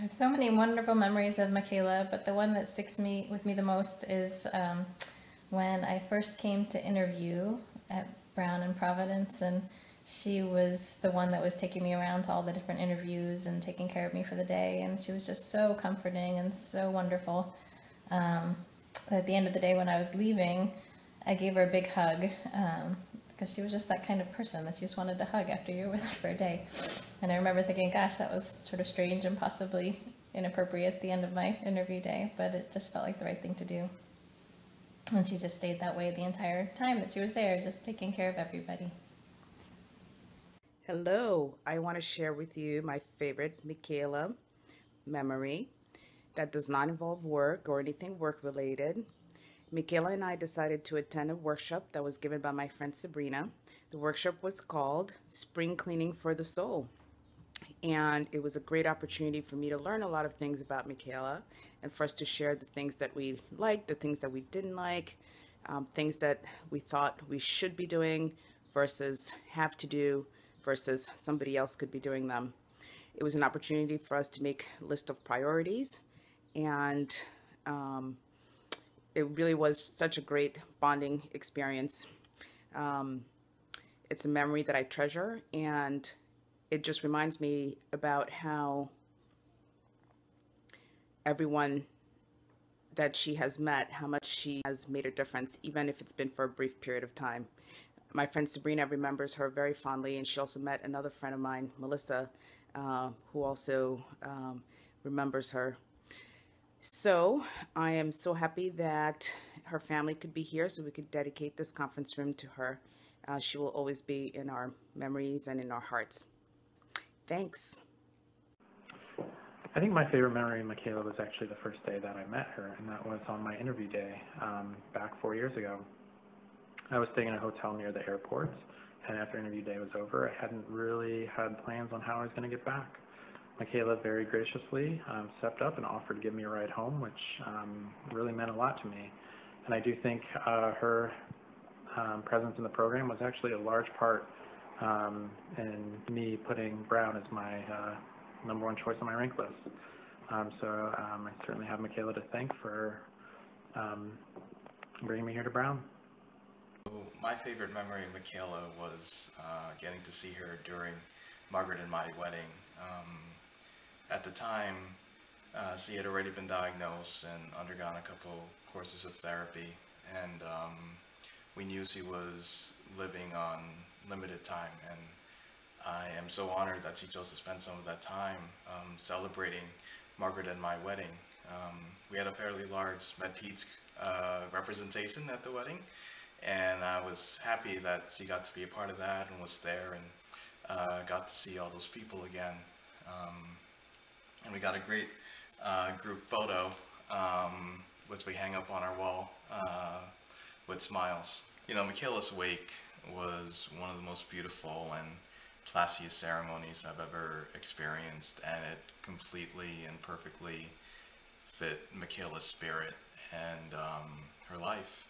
have so many wonderful memories of Michaela, but the one that sticks with me the most is when I first came to interview at Brown in Providence, and she was the one that was taking me around to all the different interviews and taking care of me for the day, and she was just so comforting and so wonderful. At the end of the day when I was leaving, I gave her a big hug because she was just that kind of person that you just wanted to hug after you were with her for a day. And I remember thinking, gosh, that was sort of strange and possibly inappropriate at the end of my interview day, but it just felt like the right thing to do. And she just stayed that way the entire time that she was there, just taking care of everybody. Hello, I want to share with you my favorite Michaella memory that does not involve work or anything work related. Michaella and I decided to attend a workshop that was given by my friend Sabrina. The workshop was called Spring Cleaning for the Soul. And it was a great opportunity for me to learn a lot of things about Michaella and for us to share the things that we liked, the things that we didn't like, things that we thought we should be doing versus have to do versus somebody else could be doing them. It was an opportunity for us to make a list of priorities, and it really was such a great bonding experience. It's a memory that I treasure, and it just reminds me about how everyone that she has met, how much she has made a difference, even if it's been for a brief period of time. My friend Sabrina remembers her very fondly, and she also met another friend of mine, Melissa, who also remembers her. So I am so happy that her family could be here so we could dedicate this conference room to her. She will always be in our memories and in our hearts. Thanks. I think my favorite memory of Michaella was actually the first day that I met her, and that was on my interview day back 4 years ago. I was staying in a hotel near the airport, and after interview day was over, I hadn't really had plans on how I was going to get back. Michaella very graciously stepped up and offered to give me a ride home, which really meant a lot to me. And I do think her presence in the program was actually a large part in me putting Brown as my number one choice on my rank list. So I certainly have Michaella to thank for bringing me here to Brown. My favorite memory of Michaella was getting to see her during Margaret and my wedding. At the time, she had already been diagnosed and undergone a couple courses of therapy, and we knew she was living on limited time, and I am so honored that she chose to spend some of that time celebrating Margaret and my wedding. We had a fairly large Med Peds representation at the wedding, and I was happy that she got to be a part of that and was there and got to see all those people again. And we got a great group photo, which we hang up on our wall with smiles. You know, Michaella's wake was one of the most beautiful and classiest ceremonies I've ever experienced, and it completely and perfectly fit Michaella's spirit and her life.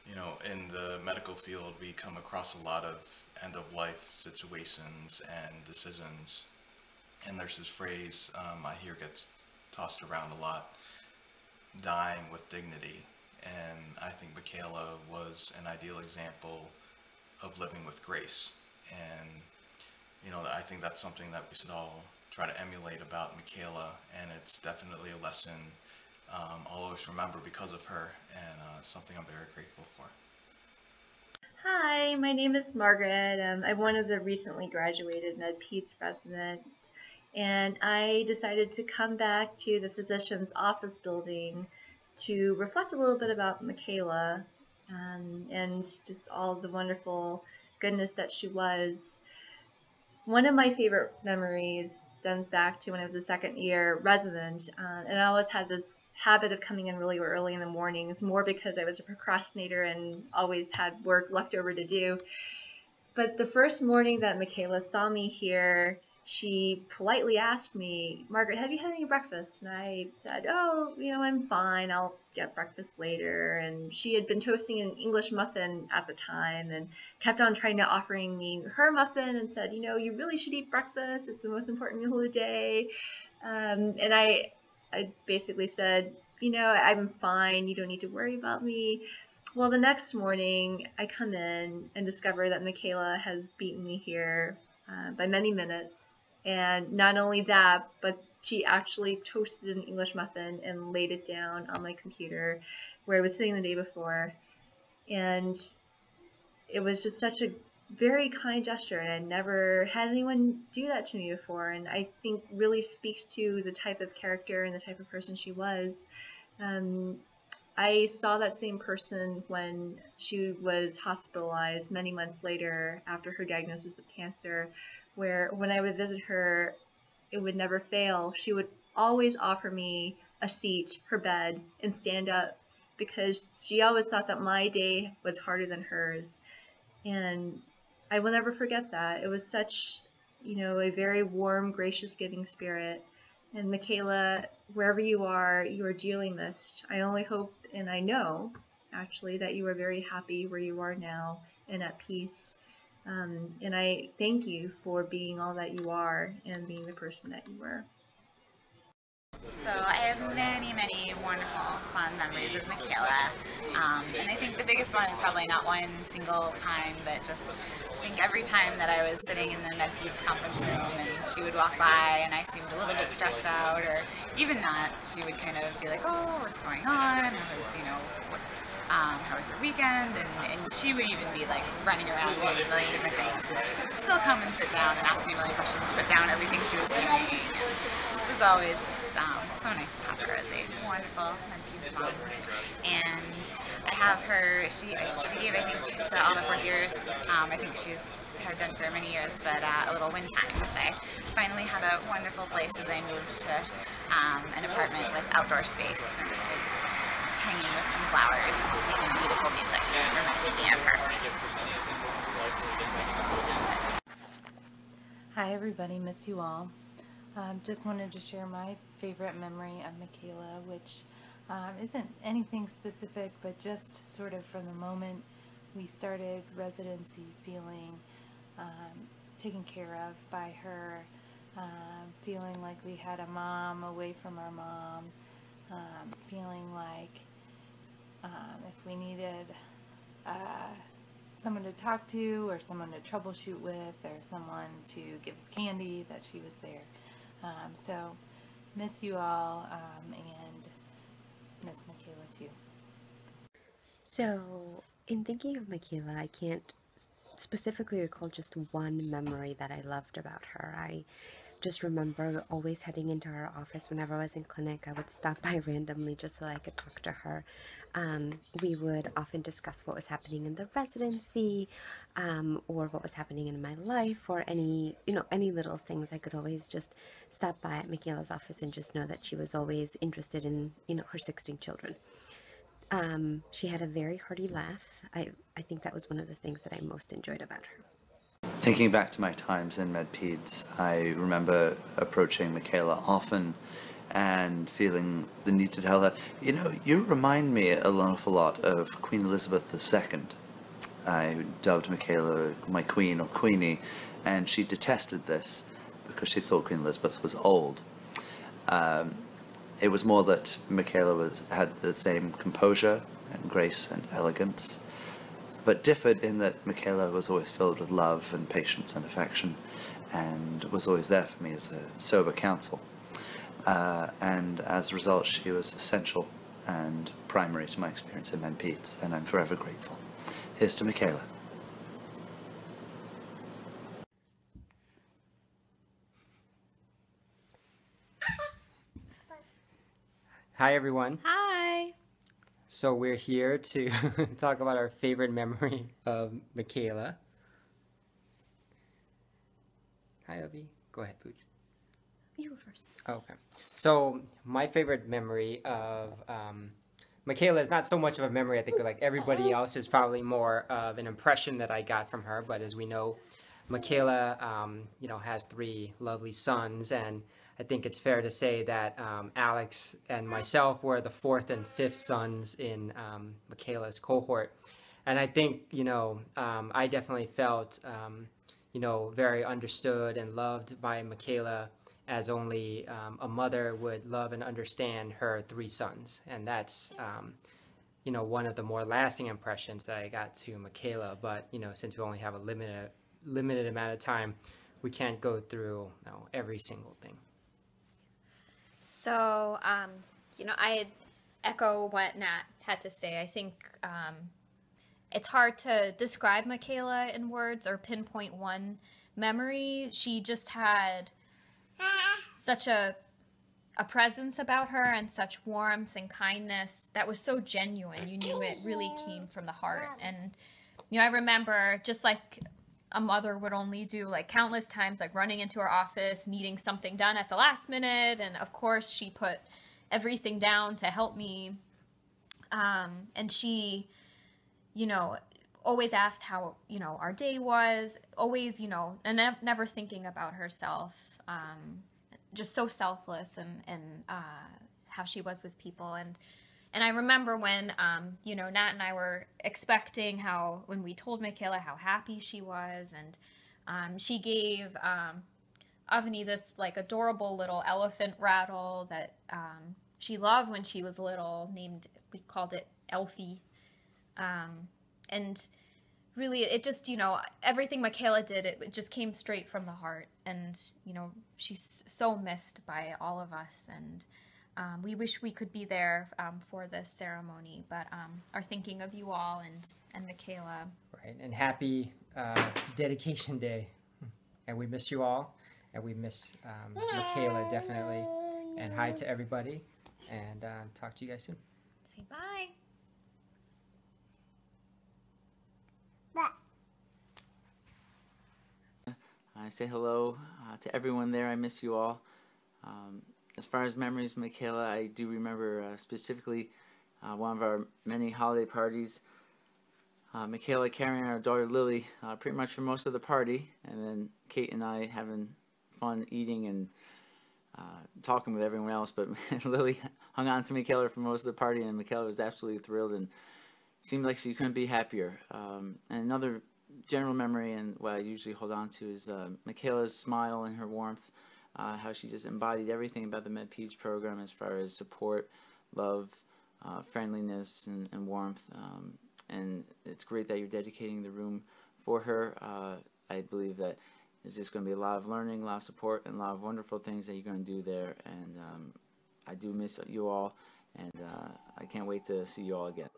You know, in the medical field, we come across a lot of end-of-life situations and decisions, and there's this phrase I hear gets tossed around a lot: dying with dignity. And I think Michaella was an ideal example of living with grace. And you know, I think that's something that we should all try to emulate about Michaella, and it's definitely a lesson I'll always remember because of her, and something I'm very grateful for. Hi, my name is Margaret. I'm one of the recently graduated Med Peds residents, and I decided to come back to the physician's office building to reflect a little bit about Michaella and just all the wonderful goodness that she was. One of my favorite memories stems back to when I was a second-year resident, and I always had this habit of coming in really early in the mornings, more because I was a procrastinator and always had work left over to do. But the first morning that Michaella saw me here, she politely asked me, "Margaret, have you had any breakfast?" And I said, "Oh, you know, I'm fine. I'll get breakfast later." And she had been toasting an English muffin at the time and kept on trying to offering me her muffin and said, "You know, you really should eat breakfast. It's the most important meal of the day." And I basically said, I'm fine. You don't need to worry about me. Well, the next morning, I come in and discover that Michaella has beaten me here by many minutes. And not only that, but she actually toasted an English muffin and laid it down on my computer where I was sitting the day before. And it was just such a very kind gesture, and I never had anyone do that to me before, and I think really speaks to the type of character and the type of person she was. Um, I saw that same person when she was hospitalized many months later after her diagnosis of cancer, where when I would visit her, it would never fail. She would always offer me a seat, her bed, and stand up because she always thought that my day was harder than hers. And I will never forget that. It was such, a very warm, gracious, giving spirit. And Michaella, wherever you are dearly missed. I only hope and I know, actually, that you are very happy where you are now and at peace. And I thank you for being all that you are and being the person that you were. So I have many, many wonderful, fun memories of Michaella. And I think the biggest one is probably not one single time, but just I think every time that I was sitting in the Med Peds conference room and she would walk by and I seemed a little bit stressed out, or even not, she would kind of be like, oh, what's going on? How was her weekend? And she would even be like running around doing a million different things, and she would still come and sit down and ask me a million questions, put down everything she was doing. It was always just so nice to have her as a wonderful Med Peds mom. And I have her, she gave, I think, to all the fourth years, I think she's had done for many years, but a little wind chime, which I finally had a wonderful place as I moved to an apartment with outdoor space, and it's hanging with some flowers and making beautiful music, reminding me of her. Hi everybody, miss you all. Just wanted to share my favorite memory of Michaella, which isn't anything specific, but just sort of from the moment we started residency, feeling taken care of by her, feeling like we had a mom away from our mom, feeling like if we needed someone to talk to or someone to troubleshoot with or someone to give us candy, that she was there. So miss you all, and miss Michaella too. So in thinking of Michaella, I can't specifically recall just one memory that I loved about her. I just remember always heading into her office whenever I was in clinic. I would stop by randomly just so I could talk to her. We would often discuss what was happening in the residency, or what was happening in my life, or any little things. I could always just stop by at Michaella's office and just know that she was always interested in, her 16 children. She had a very hearty laugh. I think that was one of the things that I most enjoyed about her. Thinking back to my times in Med Peds, I remember approaching Michaella often and feeling the need to tell her, you remind me an awful lot of Queen Elizabeth II. I dubbed Michaella my queen or queenie, and she detested this because she thought Queen Elizabeth was old. It was more that Michaella had the same composure and grace and elegance, but differed in that Michaella was always filled with love and patience and affection, and was always there for me as a sober counsel. And as a result, she was essential and primary to my experience in Med Peds, and I'm forever grateful. Here's to Michaella. Hi everyone. Hi. So we're here to talk about our favorite memory of Michaella. Hi Abby. Go ahead, Pooch. You go first. Okay. So my favorite memory of Michaella is not so much of a memory. I think like everybody else is probably more of an impression that I got from her. But as we know, Michaella, has 3 lovely sons, and I think it's fair to say that Alex and myself were the 4th and 5th sons in Michaella's cohort. And I think, I definitely felt, very understood and loved by Michaella as only a mother would love and understand her 3 sons. And that's, you know, one of the more lasting impressions that I got to Michaella. But, you know, since we only have a limited amount of time, we can't go through, you know, every single thing. So, you know, I echo what Nat had to say. I think it's hard to describe Michaella in words or pinpoint one memory. She just had such a presence about her and such warmth and kindness that was so genuine. You knew it really came from the heart. And, you know, I remember, just like a mother would only do, like, countless times, like running into her office, needing something done at the last minute. And of course she put everything down to help me. And she, you know, always asked how, you know, our day was, always, you know, and never thinking about herself. Just so selfless, and how she was with people. And I remember when, you know, Nat and I were expecting when we told Michaella how happy she was, and she gave Avani this, like, adorable little elephant rattle that she loved when she was little, we called it Elfie. And really, it just, you know, everything Michaella did, it just came straight from the heart. And, you know, she's so missed by all of us. And we wish we could be there for this ceremony, but are thinking of you all and Michaella. Right, and happy dedication day. And we miss you all, and we miss Michaella definitely. And hi to everybody, and talk to you guys soon. Say bye. I say hello to everyone there. I miss you all. As far as memories of Michaella, I do remember specifically one of our many holiday parties. Michaella carrying our daughter Lily pretty much for most of the party, and then Kate and I having fun eating and talking with everyone else. But Lily hung on to Michaella for most of the party, and Michaella was absolutely thrilled and seemed like she couldn't be happier. And another general memory, and what I usually hold on to, is Michaella's smile and her warmth, how she just embodied everything about the Med Peds program as far as support, love, friendliness, and warmth. And it's great that you're dedicating the room for her. I believe that there's just going to be a lot of learning, a lot of support, and a lot of wonderful things that you're going to do there. And I do miss you all, and I can't wait to see you all again.